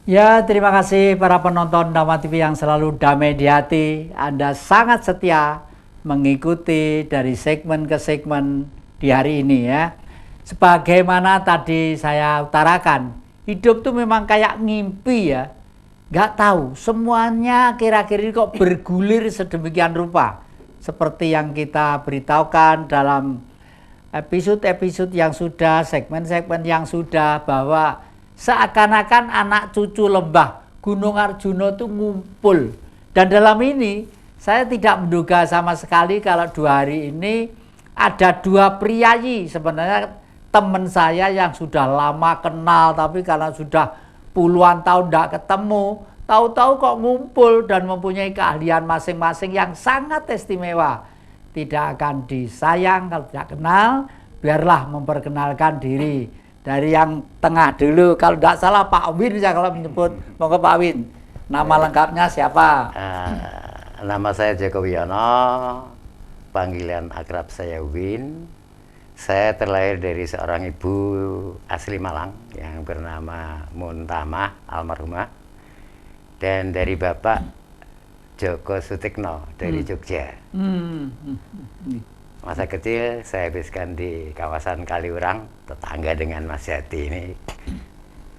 Ya, terima kasih para penonton Dhamma TV yang selalu damai di hati. Anda sangat setia mengikuti dari segmen ke segmen di hari ini ya. Sebagaimana tadi saya utarakan, hidup tuh memang kayak ngimpi ya. Gak tahu, semuanya kira-kira kok bergulir sedemikian rupa. Seperti yang kita beritahukan dalam episode-episode yang sudah, segmen-segmen yang sudah, bahwa seakan-akan anak cucu lembah Gunung Arjuna itu ngumpul. Dan dalam ini saya tidak menduga sama sekali kalau 2 hari ini ada 2 priayi, sebenarnya teman saya yang sudah lama kenal, tapi karena sudah puluhan tahun tidak ketemu, tahu-tahu kok ngumpul dan mempunyai keahlian masing-masing yang sangat istimewa. Tidak akan disayang kalau tidak kenal, biarlah memperkenalkan diri. Dari yang tengah dulu, kalau tidak salah Pak Win ya kalau menyebut. Monggo Pak Win, nama lengkapnya siapa? Nama saya Joko Wiono, panggilan akrab saya Win. Saya terlahir dari seorang ibu asli Malang yang bernama Muntamah almarhumah, dan dari Bapak Joko Sutikno dari Jogja. Masa kecil saya habiskan di kawasan Kaliurang, tetangga dengan Mas Jati ini.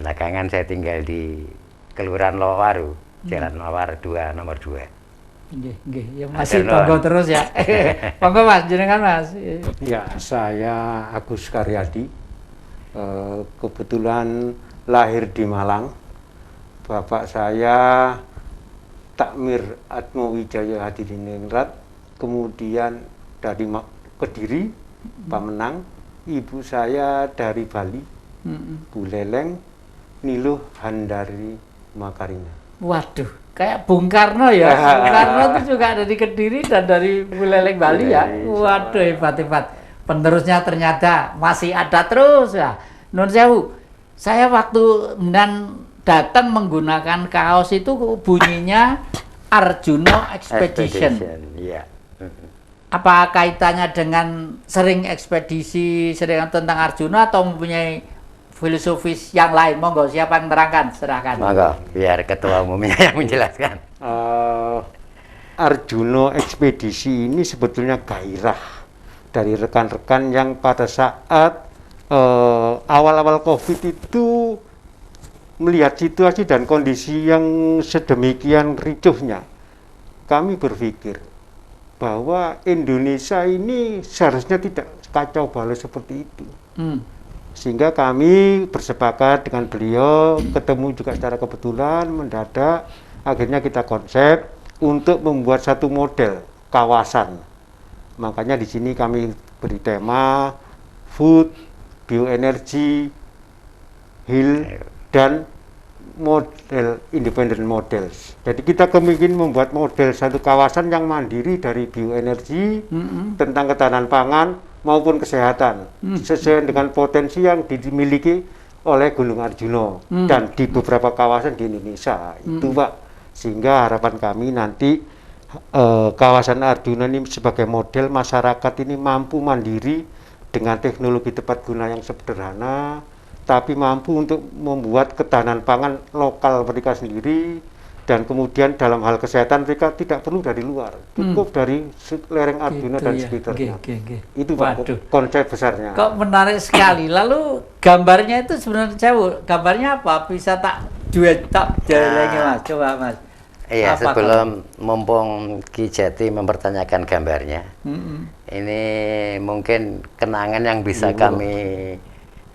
Belakangan saya tinggal di Kelurahan Lowawaru, Jalan Lowar 2 nomor 2. Ya masih tonggo terus ya. Monggo Mas, jenengan Mas. Ya, saya Agus Karyadi. Kebetulan lahir di Malang. Bapak saya Takmir Atmowijaya Hadiningrat, kemudian dari Kediri, Pamenang. Ibu saya dari Bali, Bu Leleng Niluh Handari Makarina. Waduh, kayak Bung Karno ya. Bung Karno itu juga dari Kediri dan dari Bu Leleng Bali ya. Waduh, hebat-hebat. Penerusnya ternyata masih ada terus ya. Nun sewu, saya waktu datang menggunakan kaos itu bunyinya Arjuna Expedition. Iya. Apa kaitannya dengan sering ekspedisi, sering tentang Arjuna, atau mempunyai filosofis yang lain? Monggo, siapa yang terangkan? Serahkan. Monggo, biar ketua umumnya yang menjelaskan. Arjuna Ekspedisi ini sebetulnya gairah dari rekan-rekan yang pada saat awal-awal COVID itu melihat situasi dan kondisi yang sedemikian ricuhnya. Kami berpikir bahwa Indonesia ini seharusnya tidak kacau balau seperti itu. Sehingga kami bersepakat dengan beliau, ketemu juga secara kebetulan, mendadak, akhirnya kita konsep untuk membuat satu model kawasan. Makanya di sini kami beri tema food, bioenergi, hill, dan model independent models. Jadi kita kemungkinan membuat model satu kawasan yang mandiri dari bioenergi, tentang ketahanan pangan maupun kesehatan, sesuai dengan potensi yang dimiliki oleh Gunung Arjuna dan di beberapa kawasan di Indonesia. Itu Pak, sehingga harapan kami nanti kawasan Arjuna ini sebagai model masyarakat ini mampu mandiri dengan teknologi tepat guna yang sederhana, tapi mampu untuk membuat ketahanan pangan lokal mereka sendiri, dan kemudian dalam hal kesehatan mereka tidak perlu dari luar, cukup dari lereng Arjuna gitu dan sekitarnya. Itu Pak konsep besarnya. Kok menarik sekali. Lalu gambarnya itu sebenarnya gambarnya apa? Bisa tak lagi Mas, coba Mas. Iya, sebelum mumpung Ki Jati mempertanyakan gambarnya, ini mungkin kenangan yang bisa kami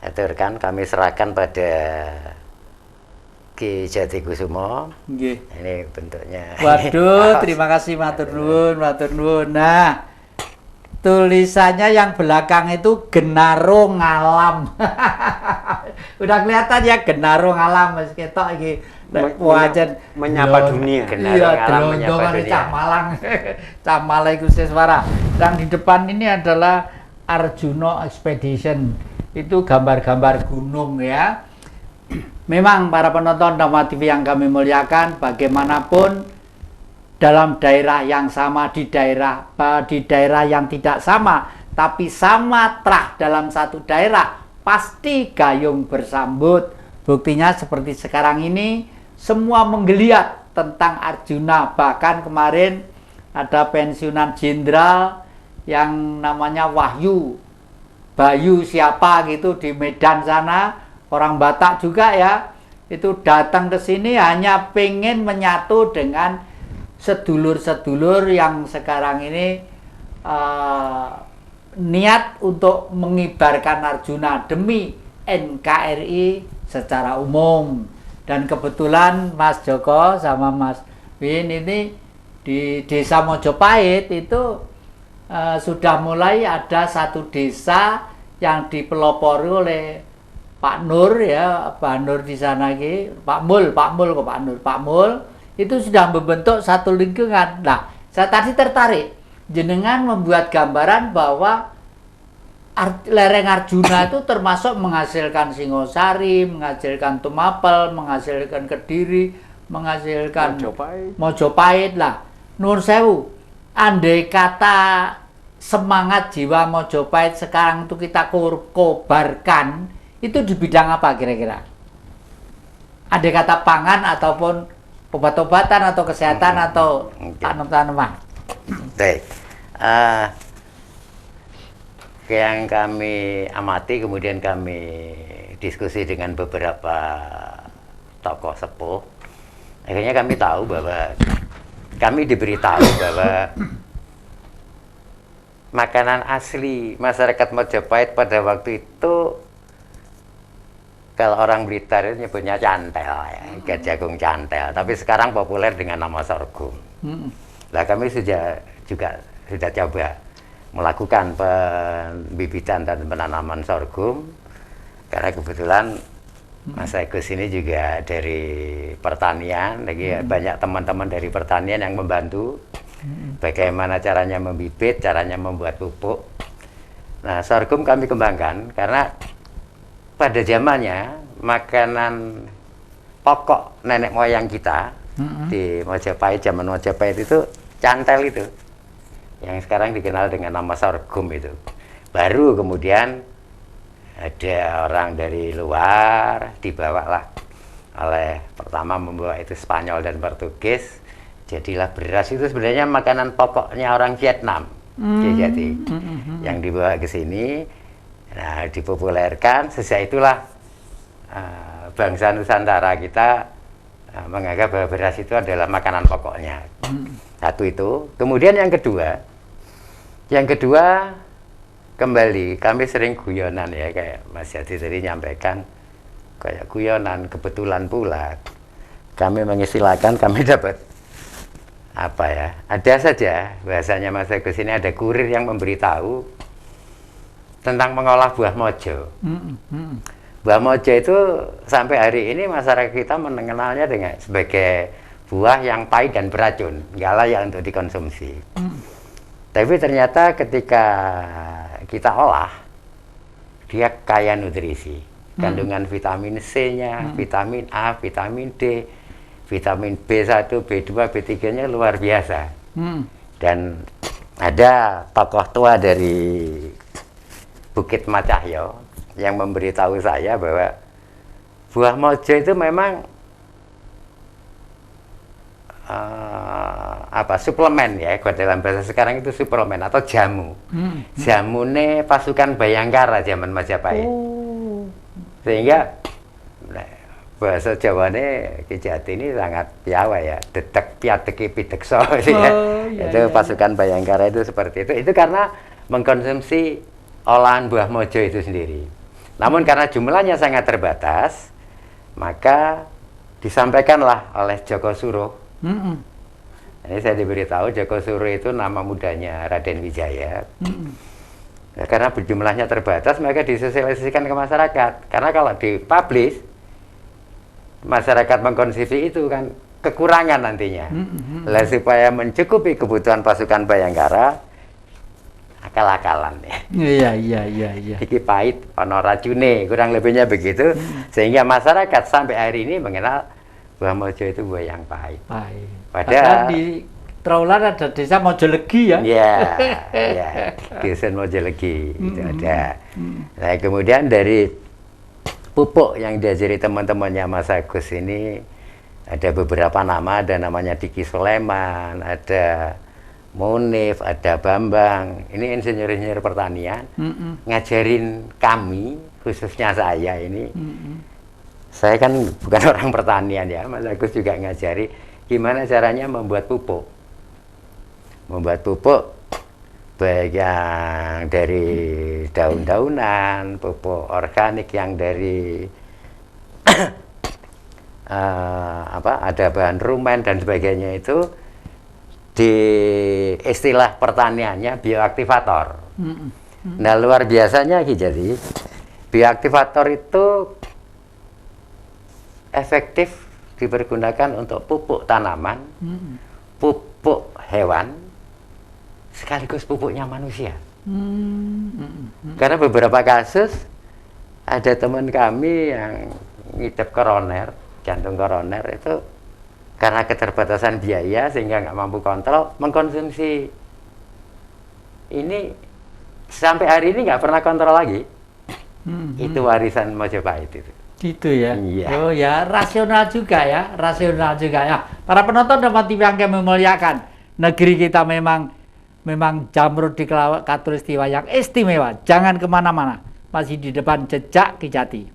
aturkan, kami serahkan pada Ki Jati Kusumo. Ini bentuknya. Waduh, terima kasih matur nuwun, matur nuwun. Nah, tulisannya yang belakang itu Genaro Ngalam. Udah kelihatan ya, Genaro Ngalam, Mas ketok iki. Wajan menyapa dunia. Iya, delondongan Cah Malang. Cah Malang iku seswara. Yang di depan ini adalah Arjuna Expedition. Itu gambar-gambar gunung ya. Memang para penonton Dhamma TV yang kami muliakan, bagaimanapun dalam daerah yang sama di daerah yang tidak sama, tapi sama trah dalam satu daerah, pasti gayung bersambut. Buktinya seperti sekarang ini, semua menggeliat tentang Arjuna. Bahkan kemarin ada pensiunan jenderal yang namanya Wahyu Bayu siapa gitu di Medan sana, orang Batak juga ya, itu datang ke sini hanya pengen menyatu dengan sedulur-sedulur yang sekarang ini niat untuk mengibarkan Arjuna demi NKRI secara umum. Dan kebetulan Mas Joko sama Mas Win ini di desa Mojopahit itu sudah mulai ada satu desa yang dipelopori oleh Pak Nur ya, Pak Nur di sana Pak Mul kok Pak Mul itu sudah membentuk satu lingkungan. Nah, saya tadi tertarik jenengan membuat gambaran bahwa lereng Arjuna itu termasuk menghasilkan Singosari, menghasilkan Tumapel, menghasilkan Kediri, menghasilkan Mojopahit lah. Nur sewu, andai kata semangat jiwa Mojopahit sekarang itu kita kobarkan, itu di bidang apa kira-kira? Andai kata pangan ataupun obat-obatan atau kesehatan atau tanaman-tanaman. Baik. Yang kami amati, kemudian kami diskusi dengan beberapa tokoh sepuh, akhirnya kami tahu bahwa kami diberitahu bahwa makanan asli masyarakat Mojopahit pada waktu itu, kalau orang Blitar itu nyebutnya cantel ya, ikan jagung cantel, tapi sekarang populer dengan nama sorghum. Nah, kami sudah coba melakukan pembibitan dan penanaman sorghum, karena kebetulan Mas Agus ini juga dari pertanian, lagi banyak teman-teman dari pertanian yang membantu bagaimana caranya membibit, caranya membuat pupuk. Nah, sorghum kami kembangkan karena pada zamannya makanan pokok nenek moyang kita di Mojopahit, zaman Mojopahit itu cantel itu, yang sekarang dikenal dengan nama sorghum itu. Baru kemudian ada orang dari luar dibawalah oleh, pertama membawa itu Spanyol dan Portugis, jadilah beras itu sebenarnya makanan pokoknya orang Vietnam. Jadi yang dibawa ke sini. Nah, dipopulerkan, sejak itulah bangsa Nusantara kita menganggap bahwa beras itu adalah makanan pokoknya. Satu itu. Kemudian yang kedua kembali, kami sering guyonan ya, kayak Mas Yadi tadi nyampaikan, kayak guyonan, kebetulan pula kami mengistilahkan, kami dapat apa ya, ada saja bahasanya Mas Agus ini, ada kurir yang memberitahu tentang mengolah buah mojo. Buah mojo itu sampai hari ini masyarakat kita mengenalnya sebagai buah yang pahit dan beracun, nggak layak untuk dikonsumsi. Tapi ternyata ketika kita olah, dia kaya nutrisi, kandungan vitamin C-nya, vitamin A, vitamin D, vitamin B1, B2, B3-nya luar biasa. Dan ada tokoh tua dari Bukit Macahyo yang memberitahu saya bahwa buah mojo itu memang suplemen ya, kalau dalam bahasa sekarang itu suplemen atau jamu. Jamune pasukan Bayangkara zaman Majapahit. Sehingga bahasa Jawane Ki Jati ini sangat piawai ya, detek piateki pidekso ya. Itu pasukan Bayangkara itu seperti itu. Itu karena mengkonsumsi olahan buah mojo itu sendiri. Namun karena jumlahnya sangat terbatas, maka disampaikanlah oleh Joko Suruh. Ini saya diberitahu Joko Suruh itu nama mudanya Raden Wijaya. Nah, karena jumlahnya terbatas, maka disosialisasikan ke masyarakat. Karena kalau dipublish, masyarakat mengkonsumsi itu kan kekurangan nantinya. Lah supaya mencukupi kebutuhan pasukan Bayangkara, akal-akalan ya. Iya. Iki pahit, ono racune, kurang lebihnya begitu. Sehingga masyarakat sampai hari ini mengenal buah mojo itu buah yang pahit. Padahal di Trawulan ada desa Mojolegi ya. Ya, ya, Dusun Mojolegi itu ada. Nah, kemudian dari pupuk yang diajari teman-temannya Mas Agus ini ada beberapa nama, ada namanya Diki Soleman, ada Munif, ada Bambang. Ini insinyur-insinyur pertanian ngajarin kami, khususnya saya ini. Saya kan bukan orang pertanian ya, Mas Agus juga ngajari gimana caranya membuat pupuk. Membuat pupuk baik yang dari daun-daunan, pupuk organik yang dari ada bahan rumen dan sebagainya, itu di istilah pertaniannya bioaktivator. Nah, luar biasanya jadi bioaktivator itu efektif dipergunakan untuk pupuk tanaman, pupuk hewan, sekaligus pupuknya manusia. Karena beberapa kasus ada teman kami yang ngidap koroner, jantung koroner, itu karena keterbatasan biaya sehingga nggak mampu kontrol, mengkonsumsi ini sampai hari ini nggak pernah kontrol lagi. Itu warisan Majapahit itu. Gitu ya. Iya. Oh ya, rasional juga ya, rasional juga ya. Para penonton dan TV yang kami muliakan, negeri kita memang jamrut di Katulistiwa yang istimewa. Jangan kemana-mana, masih di depan Jejak Ki Jati.